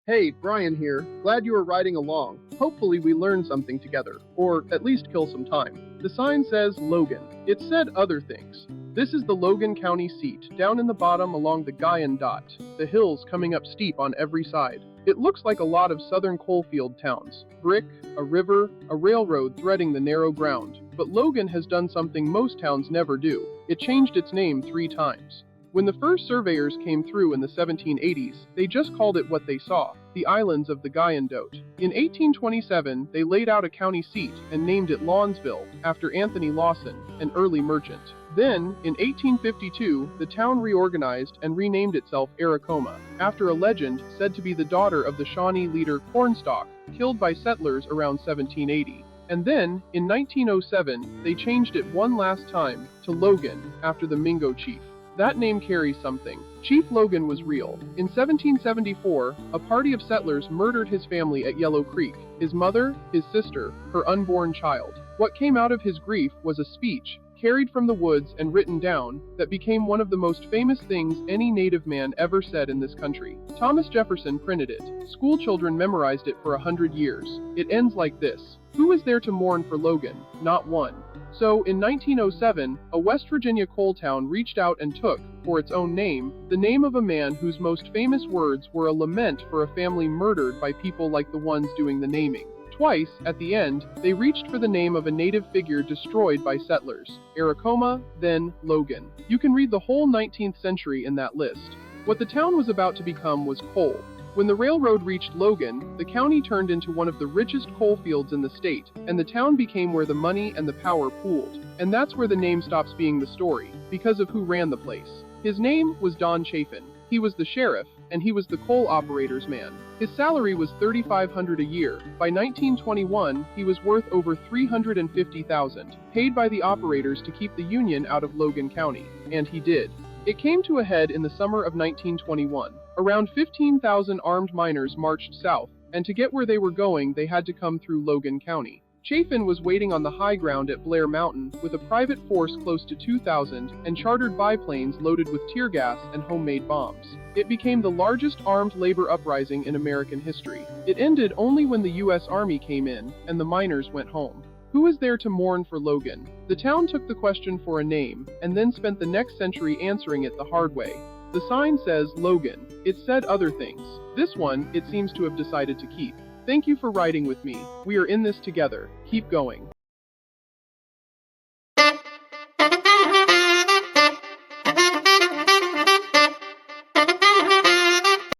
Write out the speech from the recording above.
Hey, Brian here. Glad you are riding along. Hopefully we learn something together, or at least kill some time. The sign says Logan. It said other things. This is the Logan County seat, down in the bottom along the Guyandot, the hills coming up steep on every side. It looks like a lot of southern coalfield towns. Brick, a river, a railroad threading the narrow ground. But Logan has done something most towns never do. It changed its name 3 times. When the first surveyors came through in the 1780s, they just called it what they saw, the islands of the Guyandot. In 1827, they laid out a county seat and named it Lawnsville, after Anthony Lawson, an early merchant. Then, in 1852, the town reorganized and renamed itself Aracoma, after a legend said to be the daughter of the Shawnee leader Cornstalk, killed by settlers around 1780. And then, in 1907, they changed it one last time to Logan, after the Mingo chief. That name carries something. Chief Logan was real. In 1774, a party of settlers murdered his family at Yellow Creek, his mother, his sister, her unborn child. What came out of his grief was a speech, carried from the woods and written down, that became one of the most famous things any native man ever said in this country. Thomas Jefferson printed it. School children memorized it for 100 years. It ends like this. Who is there to mourn for Logan? Not one. So, in 1907, a West Virginia coal town reached out and took, for its own name, the name of a man whose most famous words were a lament for a family murdered by people like the ones doing the naming. Twice, at the end, they reached for the name of a native figure destroyed by settlers. Aracoma, then Logan. You can read the whole 19th century in that list. What the town was about to become was coal. When the railroad reached Logan, the county turned into one of the richest coal fields in the state, and the town became where the money and the power pooled. And that's where the name stops being the story, because of who ran the place. His name was Don Chafin. He was the sheriff, and he was the coal operator's man. His salary was $3,500 a year. By 1921, he was worth over $350,000, paid by the operators to keep the Union out of Logan County. And he did. It came to a head in the summer of 1921. Around 15,000 armed miners marched south, and to get where they were going, they had to come through Logan County. Chafin was waiting on the high ground at Blair Mountain with a private force close to 2,000 and chartered biplanes loaded with tear gas and homemade bombs. It became the largest armed labor uprising in American history. It ended only when the U.S. Army came in, and the miners went home. Who is there to mourn for Logan? The town took the question for a name, and then spent the next century answering it the hard way. The sign says Logan. It said other things. This one, it seems to have decided to keep. Thank you for riding with me. We are in this together. Keep going.